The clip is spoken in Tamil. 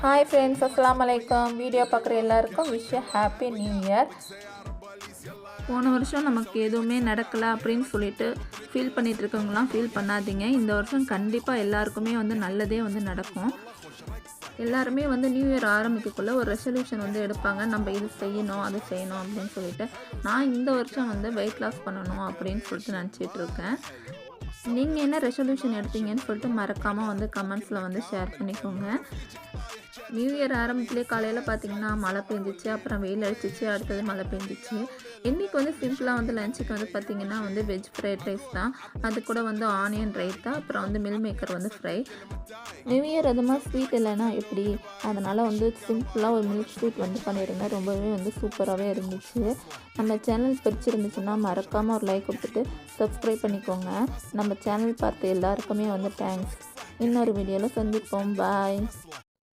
ஹாய் ஃப்ரெண்ட்ஸ், அஸ்ஸலாமு அலைக்கும். வீடியோ பார்க்குற எல்லாருக்கும் ஹாப்பி நியூ இயர். போன வருஷம் நமக்கு எதுவுமே நடக்கலை அப்படின்னு சொல்லிட்டு ஃபீல் பண்ணிகிட்டு இருக்கவங்களாம் ஃபீல் பண்ணாதீங்க. இந்த வருஷம் கண்டிப்பாக எல்லாருக்குமே நல்லதே நடக்கும். எல்லாருமே நியூ இயர் ஆரம்பிக்கக்குள்ளே ஒரு ரெசல்யூஷன் எடுப்பாங்க. நம்ம இது செய்யணும் அது செய்யணும் அப்படின்னு சொல்லிட்டு. நான் இந்த வருஷம் வெயிட் லாஸ் பண்ணணும் அப்படின்னு சொல்லிட்டு நினச்சிட்டு இருக்கேன். நீங்கள் என்ன ரெசல்யூஷன் எடுத்தீங்கன்னு சொல்லிட்டு மறக்காமல் கமெண்ட்ஸில் ஷேர் பண்ணிக்கோங்க. நியூ இயர் ஆரம்பத்துலேயே காலையில் பார்த்திங்கன்னா மழை பெஞ்சிச்சு, அப்புறம் வெயில் அடிச்சிச்சு, அடுத்தது மழை பெஞ்சிச்சு. இன்றைக்கி சிம்பிளாக லஞ்சுக்கு பார்த்திங்கன்னா வெஜ் ஃப்ரைட் ரைஸ் தான். அது கூட ஆனியன் ரைத்தா, அப்புறம் meal maker fry. New year அது மாதிரி ஸ்வீட் இல்லைன்னா எப்படி, அதனால் சிம்பிளாக ஒரு மில்க் ஸ்வீட் பண்ணியிருந்தேன். ரொம்பவே சூப்பராகவே இருந்துச்சு. நம்ம சேனல் பிடிச்சிருந்துச்சுன்னா மறக்காமல் ஒரு லைக் கொடுத்துட்டு சப்ஸ்கிரைப் பண்ணிக்கோங்க. நம்ம சேனல் பார்த்து எல்லாருக்குமே தேங்க்ஸ். இன்னொரு வீடியோவில் சந்திப்போம். பாய்.